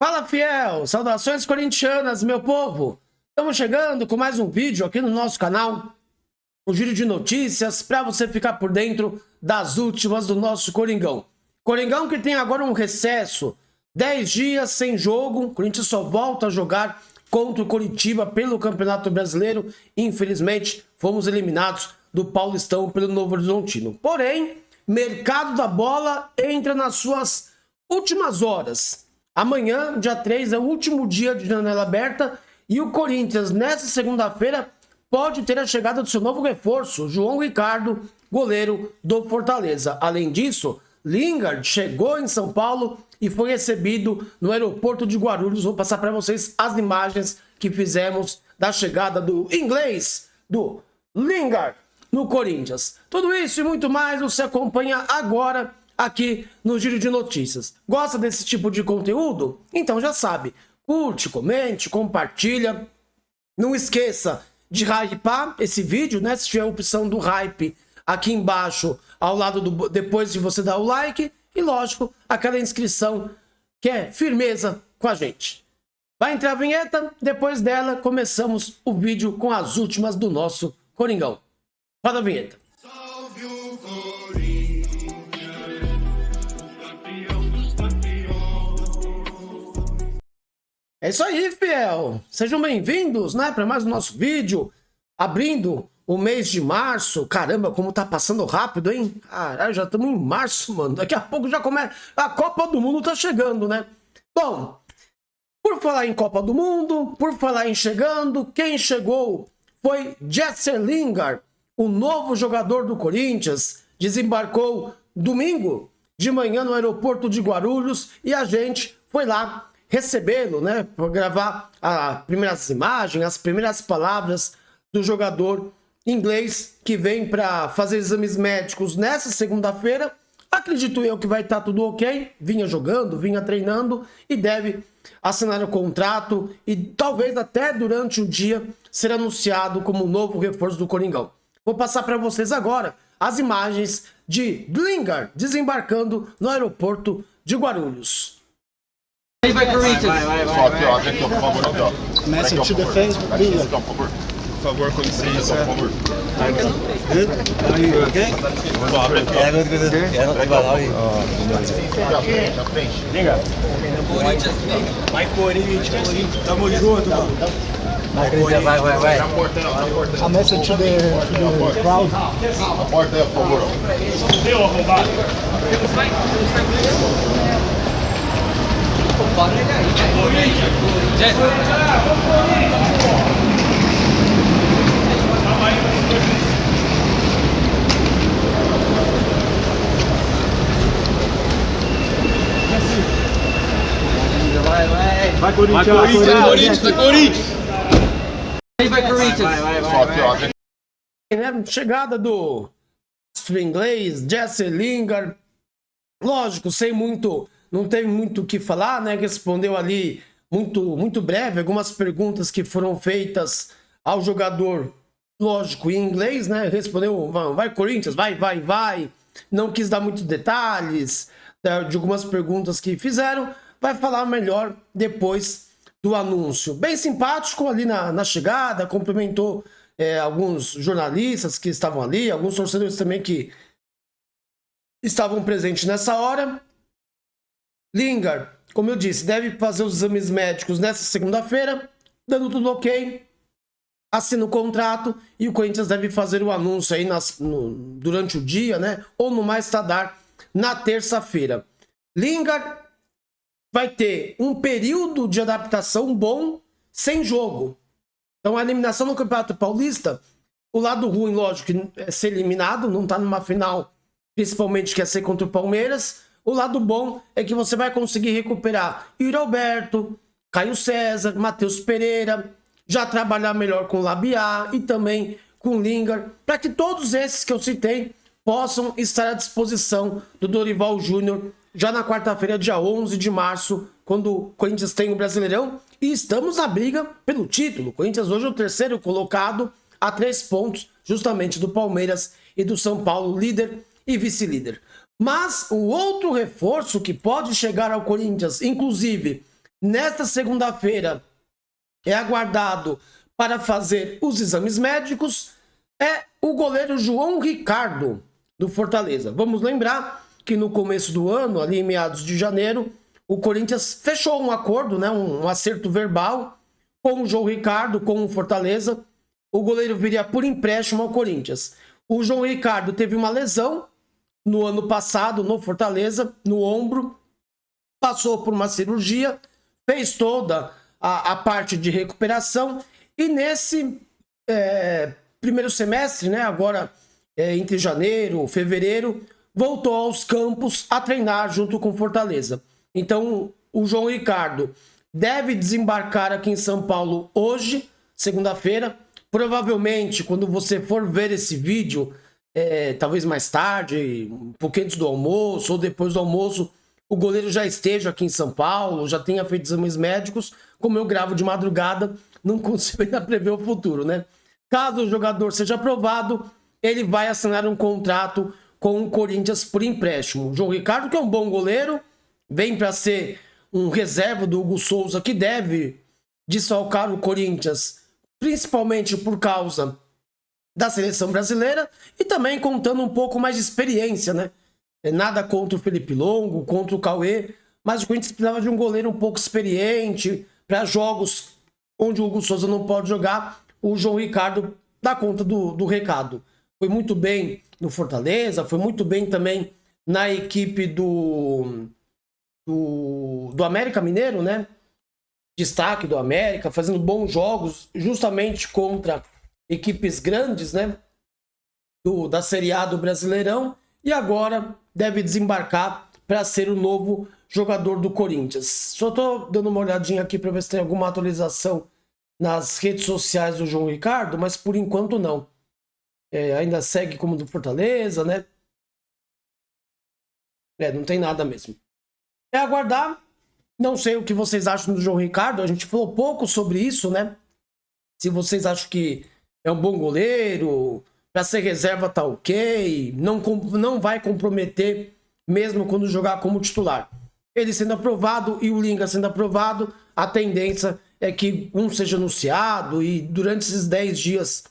Fala, fiel! Saudações corintianas, meu povo! Estamos chegando com mais um vídeo aqui no nosso canal, um giro de notícias para você ficar por dentro das últimas do nosso Coringão. Coringão que tem agora um recesso, 10 dias sem jogo, o Corinthians só volta a jogar contra o Coritiba pelo Campeonato Brasileiro. Infelizmente, fomos eliminados do Paulistão pelo Novo Horizontino. Porém, mercado da bola entra nas suas últimas horas. Amanhã, dia 3, é o último dia de janela aberta e o Corinthians, nessa segunda-feira, pode ter a chegada do seu novo reforço, João Ricardo, goleiro do Fortaleza. Além disso, Lingard chegou em São Paulo e foi recebido no aeroporto de Guarulhos. Vou passar para vocês as imagens que fizemos da chegada do inglês, do Lingard, no Corinthians. Tudo isso e muito mais você acompanha agora aqui no Giro de Notícias. Gosta desse tipo de conteúdo? Então já sabe, curte, comente, compartilha. Não esqueça de hypar esse vídeo, né? Se tiver a opção do hype aqui embaixo, ao lado do depois de você dar o like. E lógico, aquela inscrição que é firmeza com a gente. Vai entrar a vinheta, depois dela começamos o vídeo com as últimas do nosso Coringão. Roda a vinheta. Salve o Corinthians, o campeão dos campeões. É isso aí, fiel! Sejam bem-vindos, né, para mais um nosso vídeo, abrindo o mês de março. Caramba, como tá passando rápido, hein? Caralho, já estamos em março, mano. Daqui a pouco já começa. A Copa do Mundo tá chegando, né? Bom, por falar em Copa do Mundo, por falar em chegando, quem chegou foi Jesse Lingard, o novo jogador do Corinthians. Desembarcou domingo de manhã no aeroporto de Guarulhos e a gente foi lá recebê-lo, né? Para gravar as primeiras imagens, as primeiras palavras do jogador inglês que vem para fazer exames médicos nessa segunda-feira. Acredito eu que vai estar tudo ok. Vinha jogando, vinha treinando e deve assinar o contrato e talvez até durante o dia ser anunciado como novo reforço do Coringão. Vou passar para vocês agora as imagens de Lingard desembarcando no aeroporto de Guarulhos. Vai, Só aqui, ó, aqui, ó, por favor, aqui, ó. Message to the Facebook, Aqui, Lingard. então, por favor. Por favor, com licença. Por favor. Good? Are you okay? Yeah, good. Yeah, not too bad, how are you? À frente. Vai, Corinthians. Tamo junto, mano. Vai. Na porta, na porta. A message to the crowd. Na porta aí, por favor. Deu, arrombado. Vai, Corinthians! Só aqui, ó, aqui. Né? Chegada do inglês, Jesse Lingard. Lógico, sem muito, não teve muito o que falar, né? Respondeu ali muito breve algumas perguntas que foram feitas ao jogador, lógico, em inglês, né? Respondeu, vai Corinthians, vai. Não quis dar muitos detalhes de algumas perguntas que fizeram. Vai falar melhor depois do anúncio. Bem simpático ali na chegada, cumprimentou alguns jornalistas que estavam ali, alguns torcedores também que estavam presentes nessa hora. Lingard, como eu disse, deve fazer os exames médicos nessa segunda-feira, dando tudo ok, assina o contrato e o Corinthians deve fazer o anúncio aí durante o dia, né? Ou no mais tardar na terça-feira. Lingard vai ter um período de adaptação bom sem jogo. Então a eliminação no Campeonato Paulista, o lado ruim, lógico, é ser eliminado, não tá numa final, principalmente que é ser contra o Palmeiras. O lado bom é que você vai conseguir recuperar Yuri Alberto, Caio César, Matheus Pereira, já trabalhar melhor com o Labiá e também com Lingard, para que todos esses que eu citei possam estar à disposição do Dorival Júnior já na quarta-feira, dia 11 de março, quando o Corinthians tem o Brasileirão e estamos na briga pelo título. O Corinthians hoje é o terceiro colocado a 3 pontos, justamente do Palmeiras e do São Paulo, líder e vice-líder. Mas o outro reforço que pode chegar ao Corinthians, inclusive Nesta segunda-feira é aguardado para fazer os exames médicos é o goleiro João Ricardo, do Fortaleza. Vamos lembrar que no começo do ano, ali em meados de janeiro, o Corinthians fechou um acordo, né, um acerto verbal com o João Ricardo, com o Fortaleza. O goleiro viria por empréstimo ao Corinthians. O João Ricardo teve uma lesão no ano passado no Fortaleza, no ombro, passou por uma cirurgia, fez toda a parte de recuperação e nesse primeiro semestre, né, agora entre janeiro e fevereiro, voltou aos campos a treinar junto com Fortaleza. Então, o João Ricardo deve desembarcar aqui em São Paulo hoje, segunda-feira. Provavelmente, quando você for ver esse vídeo, talvez mais tarde, um pouquinho antes do almoço ou depois do almoço, o goleiro já esteja aqui em São Paulo, já tenha feito exames médicos. Como eu gravo de madrugada, não consigo ainda prever o futuro, né? Caso o jogador seja aprovado, ele vai assinar um contrato com o Corinthians por empréstimo. O João Ricardo, que é um bom goleiro, vem para ser um reserva do Hugo Souza, que deve desfalcar o Corinthians, principalmente por causa da seleção brasileira e também contando um pouco mais de experiência, né? Nada contra o Felipe Longo, contra o Cauê, mas o Corinthians precisava de um goleiro um pouco experiente para jogos onde o Hugo Souza não pode jogar. O João Ricardo dá conta do recado. Foi muito bem no Fortaleza, foi muito bem também na equipe do América Mineiro, né? Destaque do América, fazendo bons jogos justamente contra equipes grandes, né? Da Série A do Brasileirão. E agora deve desembarcar para ser o novo jogador do Corinthians. Só estou dando uma olhadinha aqui para ver se tem alguma atualização nas redes sociais do João Ricardo, mas por enquanto não. Ainda segue como do Fortaleza, né? Não tem nada mesmo. É aguardar. Não sei o que vocês acham do João Ricardo. A gente falou pouco sobre isso, né? Se vocês acham que é um bom goleiro, para ser reserva tá ok, não vai comprometer mesmo quando jogar como titular. Ele sendo aprovado e o Linga sendo aprovado, a tendência é que um seja anunciado e durante esses 10 dias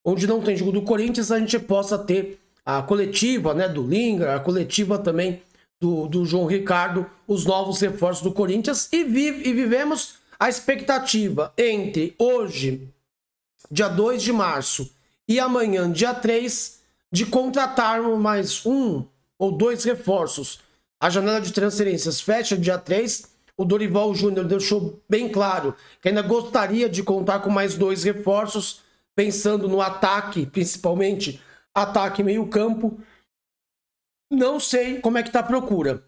onde não tem jogo do Corinthians, a gente possa ter a coletiva, né, do Linga, a coletiva também do João Ricardo, os novos reforços do Corinthians e vivemos a expectativa entre hoje, dia 2 de março, e amanhã, dia 3, de contratarmos mais um ou dois reforços. A janela de transferências fecha dia 3. O Dorival Júnior deixou bem claro que ainda gostaria de contar com mais 2 reforços, pensando no ataque, principalmente ataque meio-campo. Não sei como é que tá a procura.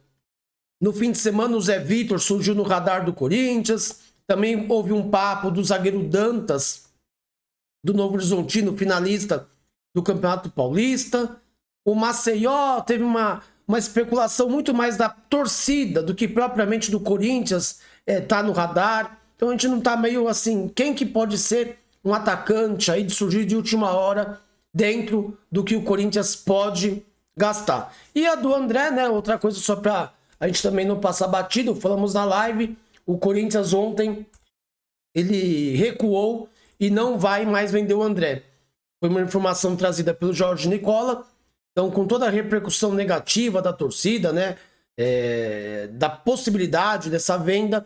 No fim de semana, o Zé Vitor surgiu no radar do Corinthians. Também houve um papo do zagueiro Dantas, do Novo Horizontino, finalista do Campeonato Paulista. O Maceió teve uma especulação muito mais da torcida do que propriamente do Corinthians tá no radar. Então a gente não tá meio assim, quem que pode ser um atacante aí de surgir de última hora dentro do que o Corinthians pode gastar. E a do André, né, outra coisa só pra a gente também não passar batido, falamos na live, o Corinthians ontem, ele recuou e não vai mais vender o André. Foi uma informação trazida pelo Jorge Nicola. Então, com toda a repercussão negativa da torcida, né, da possibilidade dessa venda,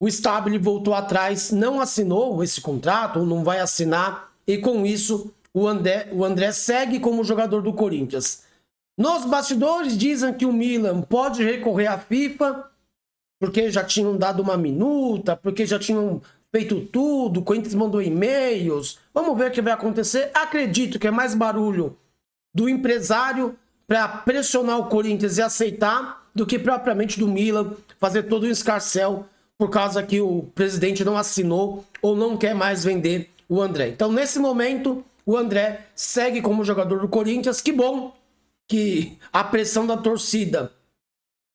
o Stabile voltou atrás, não assinou esse contrato, ou não vai assinar, e com isso o André segue como jogador do Corinthians. Nos bastidores dizem que o Milan pode recorrer à FIFA, porque já tinham dado uma minuta, porque já tinham feito tudo, o Corinthians mandou e-mails. Vamos ver o que vai acontecer. Acredito que é mais barulho do empresário para pressionar o Corinthians e aceitar do que propriamente do Milan fazer todo o escarcéu por causa que o presidente não assinou ou não quer mais vender o André. Então, nesse momento, o André segue como jogador do Corinthians. Que bom que a pressão da torcida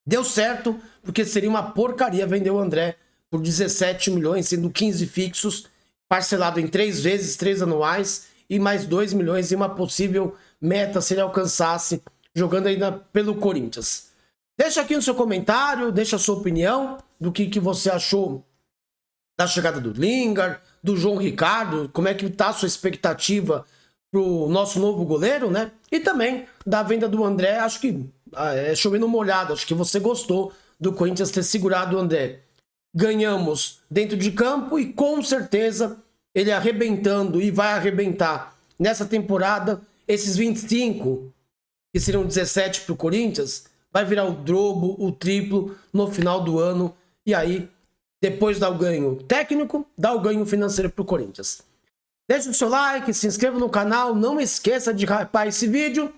deu certo, porque seria uma porcaria vender o André por 17 milhões, sendo 15 fixos, parcelado em 3 vezes, 3 anuais, e mais 2 milhões em uma possível meta se ele alcançasse, jogando ainda pelo Corinthians. Deixa aqui no seu comentário, deixa a sua opinião do que você achou da chegada do Lingard, do João Ricardo, como é que tá a sua expectativa pro nosso novo goleiro, né? E também da venda do André, acho que é chovendo molhado, acho que você gostou do Corinthians ter segurado o André. Ganhamos dentro de campo e com certeza ele arrebentando e vai arrebentar nessa temporada, esses 25, que seriam 17 pro Corinthians, vai virar o dobro, o triplo no final do ano, e aí depois dá o ganho técnico, dá o ganho financeiro pro Corinthians. Deixe o seu like, se inscreva no canal, não esqueça de hypar esse vídeo.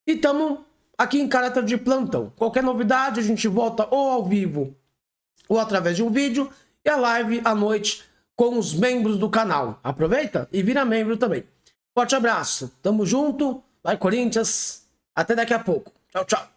E estamos aqui em caráter de plantão. Qualquer novidade a gente volta ou ao vivo ou através de um vídeo. E a live à noite com os membros do canal. Aproveita e vira membro também. Forte abraço, tamo junto, vai Corinthians, até daqui a pouco. Tchau, tchau.